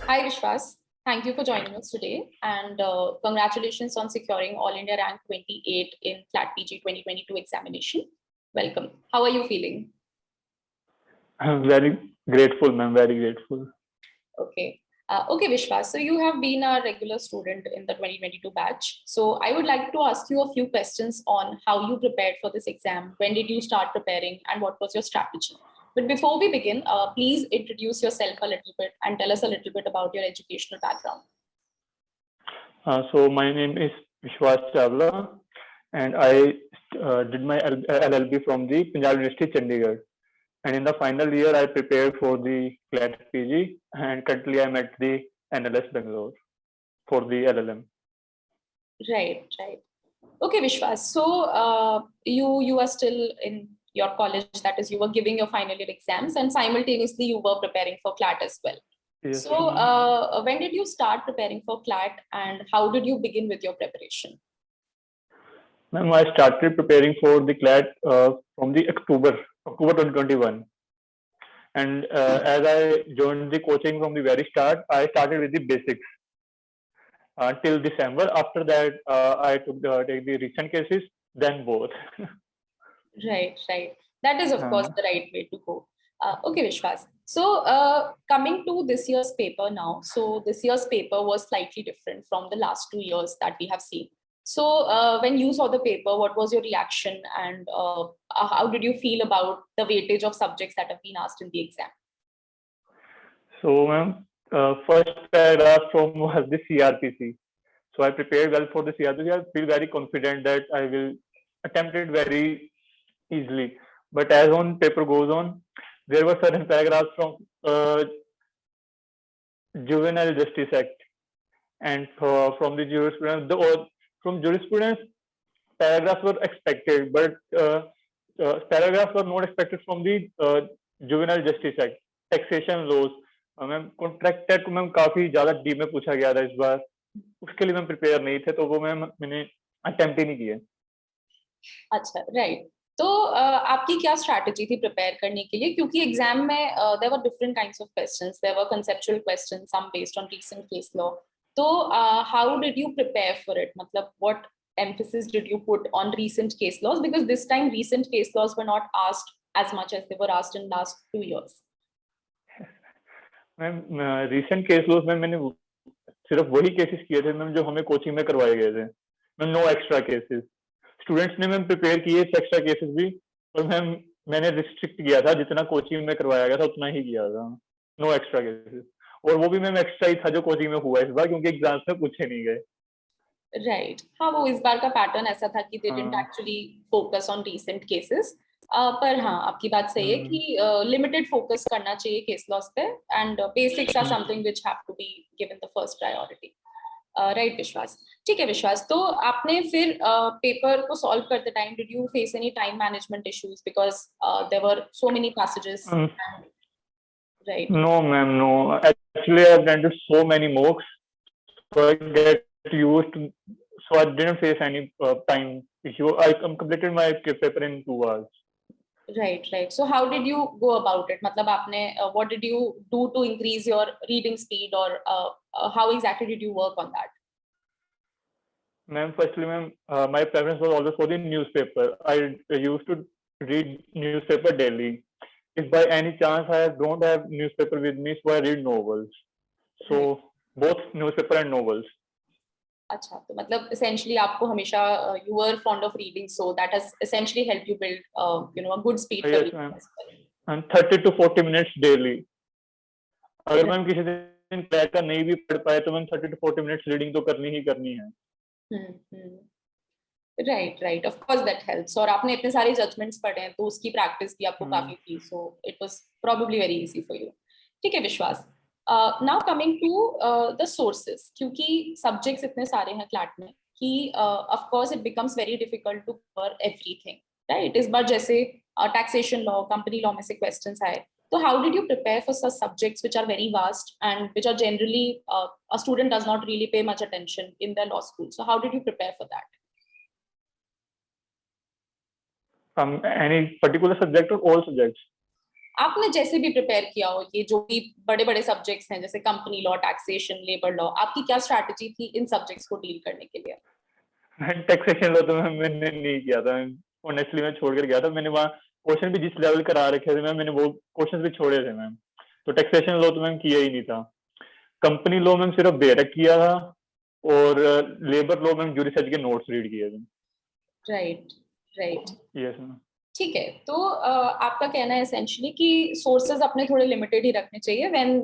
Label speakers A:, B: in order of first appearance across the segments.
A: Hi, Vishwas. Thank you for joining us today, and congratulations on securing All India Rank 28 in CLAT PG 2022 examination. Welcome. How are you feeling?
B: I'm very grateful, ma'am. Very grateful.
A: Okay. Okay, Vishwas. So you have been a regular student in the 2022 batch. So I would like to ask you a few questions on how you prepared for this exam. When did you start preparing, and what was your strategy? But before we begin, please introduce yourself a little bit and tell us a little bit about your educational background.
B: So my name is Vishwas Chawla, and I did my LLB from the Punjab University, Chandigarh. And in the final year, I prepared for the CLAT PG, and currently I'm at the NLS Bangalore for the LLM.
A: Right. Okay, Vishwas. So you are still in your college, that is, you were giving your final year exams, and simultaneously you were preparing for CLAT as well. Yes. So when did you start preparing for CLAT, and how did you begin with your preparation?
B: Ma'am, I started preparing for the CLAT from the October 2021. And as I joined the coaching from the very start, I started with the basics till December. After that, I took take the recent cases, then both.
A: Right. That is, of course, the right way to go. Okay, Vishwas. So coming to this year's paper now. So this year's paper was slightly different from the last 2 years that we have seen. So when you saw the paper, what was your reaction, and how did you feel about the weightage of subjects that have been asked in the exam?
B: So, ma'am, first paragraph from was the CRPC. So I prepared well for the CRPC. I feel very confident that I will attempt it very easily. But as on paper goes on, there were certain paragraphs from Juvenile Justice Act and from the jurisprudence. From jurisprudence, paragraphs were expected, but paragraphs were not expected from the Juvenile Justice Act, taxation laws. Ma'am contract को ma'am काफी ज्यादा deep में पूछा गया था इस बार, उसके लिए मैम प्रिपेयर नहीं थे, तो वो मैंने अटेम्प्ट ही नहीं किया.
A: अच्छा, राइट. तो आपकी क्या स्ट्रैटेजी थी प्रिपेयर करने के लिए, क्योंकि एग्जाम में there were different kinds of questions, there were conceptual questions, some based on recent case law. तो how did you prepare for it? मतलब what emphasis did you put on recent case laws, because this time recent case laws were not asked as much as they were asked in last 2 years?
B: Ma'am recent case laws में मैंने सिर्फ वही cases किए थे ma'am जो हमें coaching में करवाए गए थे ma'am. No extra cases. Students ने मैम प्रिपेयर किए एक्स्ट्रा केसेस भी, पर मैम मैंने रिस्ट्रिक्ट किया था, जितना कोचिंग में करवाया गया था उतना ही किया था. नो एक्स्ट्रा केसेस, और वो भी मैम एक्स्ट्रा ही था जो कोचिंग में हुआ इस बार, क्योंकि एग्जाम्स में पूछे नहीं गए.
A: राइट. हाँ, वो इस बार का पैटर्न ऐसा था कि they didn't actually focus on recent cases. पर हाँ, आपकी बात सही है कि लिमिटेड फोकस करना चाहिए केस लॉस पे, and basics are something which have to be given the first priority. Right Vishwas. ठीक है विश्वास, तो आपने फिर पेपर को सॉल्व करते time did you face any time management issues, because there were so many passages? Right.
B: No, ma'am, no. Actually, I've attended so many mocks, so I get used to, so I didn't face any time issue. I completed my paper in 2 hours.
A: Right. So how did you go about it? मतलब आपने what did you do to increase your reading speed, or how exactly did you work on that?
B: Ma'am, firstly, ma'am, my preference was always for the newspaper. I used to read newspaper daily. If by any chance I don't have newspaper with me, so I read novels. So both newspaper and novels.
A: अच्छा, तो मतलब essentially आपको हमेशा you were fond of reading, so that has essentially helped you build a good speed.
B: Yes, ma'am. And 30 to 40 minutes daily. अगर ma'am किसी दिन crack का नहीं भी पढ़ पाए तो मैम 30 to 40 minutes रीडिंग तो करनी ही करनी है.
A: Right. Of course that helps. और आपने इतने सारे जजमेंट्स पढ़े हैं तो उसकी प्रैक्टिस भी आपको काफी थी, so it was probably very easy for you. ठीक है Vishwas. Now coming to the sources, क्योंकि सब्जेक्ट्स इतने सारे हैं क्लैट में कि of course it becomes very difficult to cover everything, right? इस बार जैसे टैक्सेशन लॉ, कंपनी लॉ में से क्वेश्चंस आए, तो how did you prepare for such subjects which are very vast and which are generally a student does not really pay much attention in the law school? So how did you prepare for that?
B: Any particular subject or all subjects?
A: आपने जैसे भी prepare किया हो, ये जो भी बड़े बड़े सब्जेक्ट्स हैं जैसे company law, taxation, labour law, आपकी क्या स्ट्रैटेजी थी इन सब्जेक्ट्स को डील करने के लिए?
B: टैक्सेशन लॉ तो मैंने नहीं किया था, ऑनेस्टली मैं छोड़ कर गया था। मैंने वहाँ क्वेश्चन भी जिस लेवल करा रखे थे मैम, मैंने वो क्वेश्चन भी छोड़े थे मैम। तो टैक्सेशन लॉ तो मैम किया ही नहीं था। कंपनी लॉ मैम सिर्फ बेरक किया था, और लेबर लॉ मैम ज्यूरिसज के नोट्स रीड किए थे।
A: Right right.
B: Yes ma'am.
A: ठीक है, तो आपका कहना है एसेंशियली कि सोर्सेज अपने थोड़े लिमिटेड ही रखने चाहिए when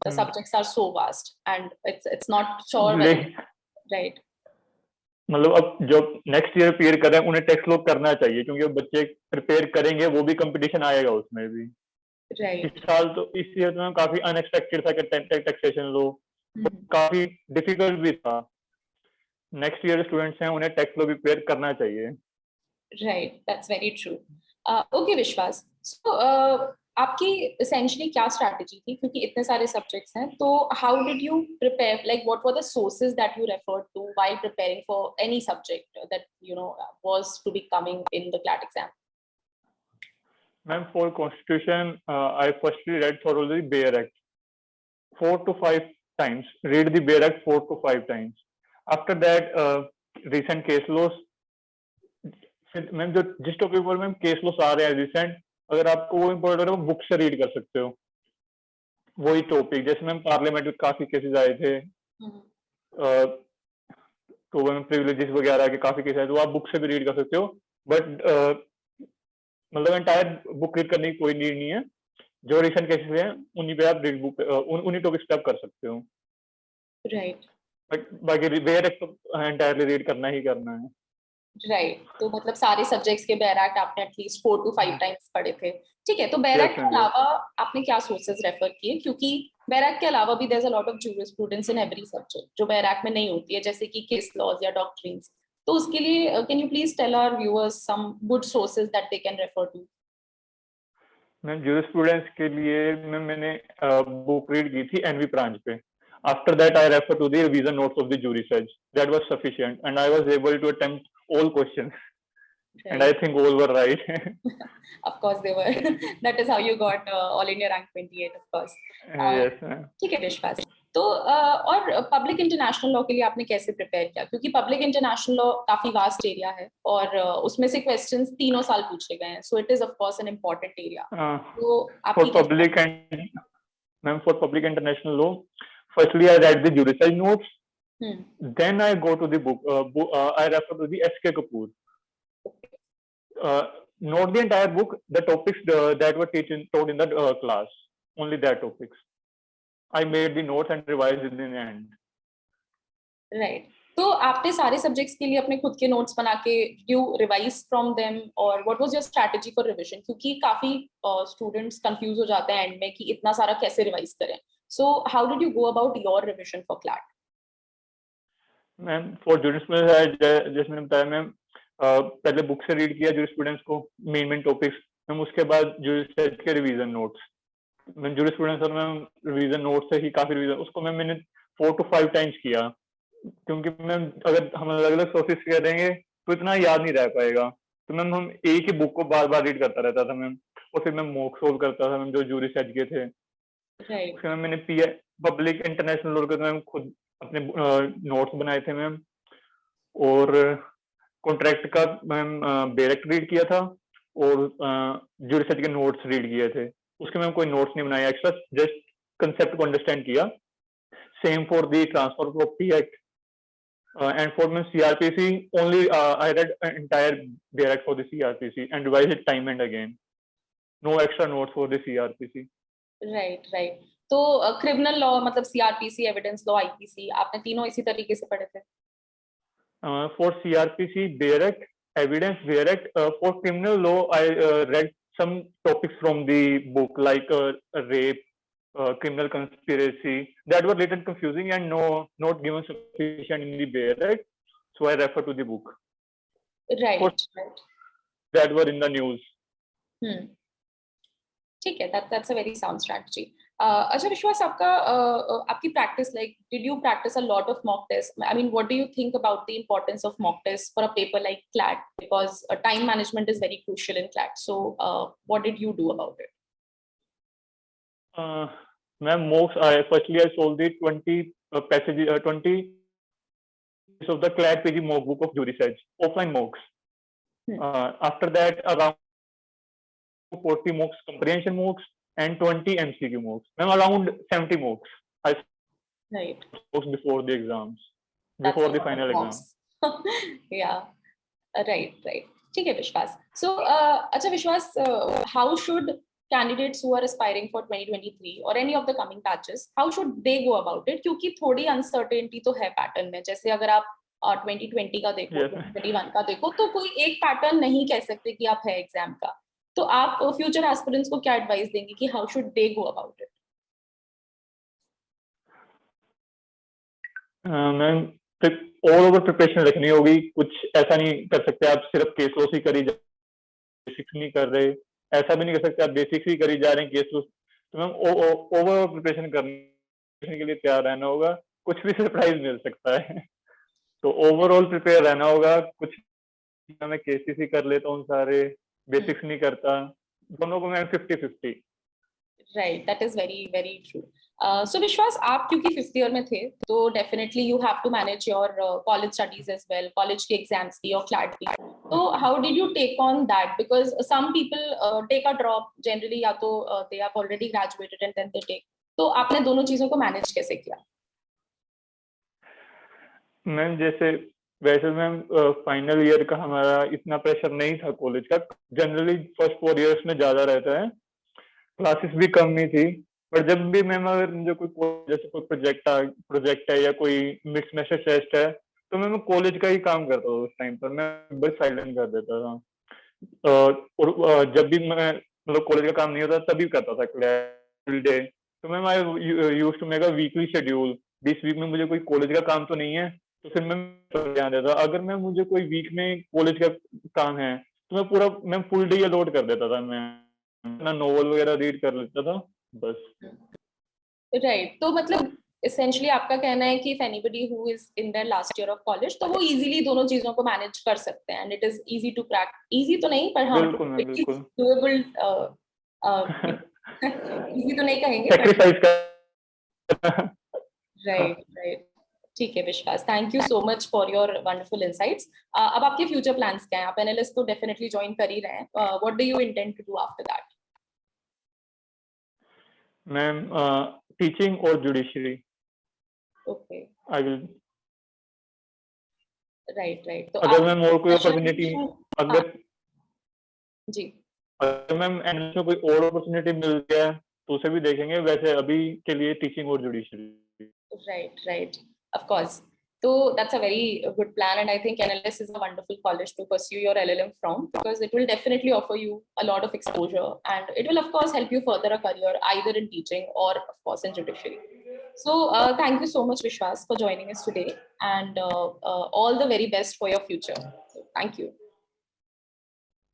A: the subjects are so vast and it's not sure whether, right?
B: मतलब अब जो नेक्स्ट ईयर प्रिपेयर कर रहे हैं उन्हें टेक्स्ट लॉ करना चाहिए, क्योंकि अब बच्चे प्रिपेयर करेंगे वो भी कंपटीशन आएगा उसमें भी।
A: राइट।
B: इस ईयर तो काफी अनएक्सपेक्टेड था कि टैक्सेशन लॉ काफी डिफिकल्ट भी था। नेक्स्ट ईयर स्टूडेंट्स हैं उन्हें टेक्स्ट लॉ भी प्रिपेयर करना चाहिए।
A: Right, that's very true. Okay विश्वास, सो आपकी essentially क्या स्ट्रैटेजी थी, क्योंकि इतने सारे सब्जेक्ट्स हैं, तो how did you prepare, like what were the sources that you referred to while preparing for any subject that you know was to be coming in the CLAT exam?
B: Ma'am, for Constitution, I firstly read thoroughly Bare Act 4 to 5 times. Read the Bare Act 4 to 5 times. After that, recent case laws. Ma'am जो जिस topic पर ma'am case laws आ रहे हैं recent, अगर आपको वो important है वो बुक से रीड कर सकते हो वही टॉपिक। जैसे मैम पार्लियामेंट में काफी केसेस आए थे, तो मैम प्रिविलेजेस वगैरह के काफी केस आए, तो आप बुक से भी रीड कर सकते हो। बट मतलब एंटायर बुक रीड करने की कोई नीड नहीं है। जो रिसेंट केसेस हैं उन्हीं पे आप रीड बुक उन्हीं टॉपिक्स पे आप कर सकते हो।
A: राइट
B: बट बाकी वेयर तो एंटायरली रीड करना ही करना है।
A: राइट, तो मतलब सारे सब्जेक्ट्स के बैराक्ट आपने एटलीस्ट 4 to 5 टाइम्स पढ़े थे। ठीक है, तो बैराक्ट के अलावा आपने क्या सोर्सेज रेफर किए, क्योंकि बैराक्ट के अलावा भी there is a lot of jurisprudence in every subject जो बैराक्ट में नहीं होती है, जैसे कि केस लॉज या डॉक्ट्रिन्स। तो उसके लिए can you please tell our viewers some good sources that they can refer to?
B: Ma'am jurisprudence के लिए मैंने बुक रीड की थी एनवी ब्रांच पे। After that, I refer to the revision notes of the Jurisedge. That was sufficient, and I was able to attempt all questions, and I think all were right.
A: Of course they were. That is how you got All India rank 28, of course.
B: Yes, ma'am.
A: ठीक है विश्वास, तो और public international law के लिए आपने कैसे prepare किया, क्योंकि पब्लिक इंटरनेशनल लॉ काफी वास्ट एरिया है और उसमें से क्वेश्चंस तीनों साल पूछे गए हैं, so it is of course an important area. तो
B: for public and ma'am, for public international law, firstly I read the Jurisedge notes, then I go to the book. I refer to the S.K. Kapoor. Not the entire book, the topics that were taught in the class, only that topics. I made the notes and revised it in the end.
A: Right. तो आपने सारे subjects के लिए अपने खुद के notes बना के यू रिवाइज फ्रॉम देम, और what was your strategy for revision, क्योंकि काफी स्टूडेंट्स कंफ्यूज हो जाते हैं एंड में कि इतना सारा कैसे रिवाइज करें। सो how did you go about your revision for CLAT?
B: Ma'am for jurisprudence जैसे मैंने बताया मैम, पहले बुक से रीड किया जूरिस्प्रूडेंस को, मेन टॉपिक्स मैम, उसके बाद जूरिसजेज के रिवीजन नोट्स। मैम जूरिस्प्रूडेंस और मैम रिवीजन नोट्स से ही काफी रिवीजन, उसको मैम मैंने 4 to 5 टाइम्स किया, क्योंकि मैम अगर हम अलग अलग सोर्सेस करेंगे तो इतना याद नहीं रह पाएगा। तो मैम हम एक ही बुक को बार बार रीड करता रहता था मैम, और फिर मैं मॉक सोल्व करता था मैम जो जूरिसजेज के थे।
A: राइट।
B: फिर मैंने पब्लिक इंटरनेशनल लॉ के मैम खुद अपने नोट्स बनाए थे मैम, और कॉन्ट्रैक्ट का मैम डायरेक्ट रीड किया था, और जूरिसजेज के नोट्स रीड किए थे। उसके मैम कोई नोट्स नहीं बनाया एक्स्ट्रा, जस्ट कंसेप्ट को अंडरस्टैंड किया। Same for the transfer property act and for my CRPC only, I read entire direct for the CRPC and revised it time and again. No extra notes for the CRPC.
A: Right. तो criminal law मतलब CrPC, evidence law, IPC, आपने तीनों इसी तरीके से पढ़े थे?
B: For CRPC direct, evidence direct. For criminal law, I read some topics from the book like rape, criminal conspiracy, that were little confusing and not given sufficient in the direct, so I refer to the book.
A: Right.
B: That were in the news.
A: ठीक है, that's a very sound strategy. अच्छा विश्वास, आपकी practice, like did you practice a lot of mock test? I mean what do you think about the importance of mock test for a paper like CLAT, because time management is very crucial in CLAT, so what did you do about it?
B: Ma'am, mocks. Firstly, I sold the 20 passages, 20 of the CLAT PG mock book of Jurisedge, offline mocks. After that, around 40 mocks, comprehension mocks, and 20 MCQ mocks. Ma'am, around 70 mocks. I
A: Right.
B: mocks before the exams,
A: That's
B: before
A: a
B: the
A: lot
B: final
A: of
B: exam.
A: mocks. Yeah. Right. ठीक है विश्वास. So, अच्छा विश्वास, how should candidates who are aspiring for 2023 or any of the coming batches, how should they go about it? क्योंकि थोड़ी uncertainty तो है pattern में. जैसे अगर आप 2020 का देखो, 2021 का देखो, तो कोई एक पैटर्न नहीं कह सकते कि आप है एग्जाम का. तो आप फ्यूचर एस्पिरेंट्स को क्या एडवाइस देंगे कि how should they go about it?
B: Ma'am, all over preparation रखनी होगी. कुछ ऐसा नहीं कर सकते आप सिर्फ केस लॉस ही करी बेसिक्स नहीं कर रहे. ऐसा भी नहीं कर सकते आप बेसिक्स ही करी जा रहे हैं, केस लॉस. तो मैम ओवर प्रिपरेशन करने के लिए तैयार रहना होगा. कुछ भी सरप्राइज मिल सकता है. तो ओवरऑल प्रिपेयर रहना होगा. कुछ मैं केसेस ही कर लेता हूँ सारे, बेसिक्स नहीं करता. दोनों को मैं 50-50.
A: Right, that is very very true. So Vishwas, आप क्योंकि 5th ईयर में थे तो definitely you have to manage your college studies as well, college के एग्जाम्स की और क्लैट की. तो how did you take on that? Because some people take a drop generally, या तो they have already graduated and then they take. तो आपने दोनों चीजों को मैनेज कैसे किया?
B: मैम, जैसे वैसे मैम फाइनल ईयर का हमारा इतना प्रेशर नहीं था कॉलेज का. जनरली फर्स्ट 4 इयर्स में ज्यादा रहता है, क्लासेस भी कम नहीं थी. पर जब भी मैम अगर मुझे कोई जैसे कोई प्रोजेक्ट है या कोई मिड सेमेस्टर टेस्ट है, तो मैं कॉलेज का ही काम करता था. उस टाइम पर मैं बस साइलेंट कर देता था. और जब भी मैं मतलब कॉलेज का काम नहीं होता तभी करता था क्लास डे. तो ma'am I used to make a weekly schedule. 20 week में मुझे कोई कॉलेज का काम तो नहीं है, तो फिर मैं ध्यान देता. अगर मैं मुझे कोई वीक में कॉलेज का काम है तो मैं फुल डे अलॉट कर देता था. मैं अपना नोवेल वगैरह रीड कर लेता था बस.
A: राइट. तो मतलब essentially आपका कहना है कि if anybody who is in their last year of college, तो वो easily दोनों चीजों को मैनेज कर सकते हैं and it is easy to crack. easy तो नहीं, पर हाँ,
B: बिल्कुल मैम, बिल्कुल.
A: doable. easy तो नहीं कहेंगे,
B: सेक्रीफाइस कर.
A: Right right. ठीक है विश्वास, thank you so much for your wonderful insights. अब आपके फ्यूचर प्लान्स क्या हैं? आप एनालिस्ट तो डेफिनेटली ज्वाइन कर ही रहे हैं. What do you intend to do after that?
B: Ma'am, teaching और judiciary.
A: Okay.
B: I will.
A: Right right. तो
B: अगर मैम और कोई अपॉर्चुनिटी, अगर
A: जी,
B: अगर मैम एनालिस्ट में कोई और अपॉर्चुनिटी मिल गया तो उसे भी देखेंगे. वैसे अभी के लिए टीचिंग और judiciary.
A: right right, of course. So that's a very good plan, and I think NLS is a wonderful college to pursue your LLM from, because it will definitely offer you a lot of exposure, and it will of course help you further a career either in teaching or of course in judiciary. So thank you so much Vishwas for joining us today, and all the very best for your future. So, thank you.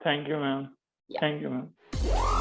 B: Thank you ma'am.
A: Yeah.
B: Thank you ma'am.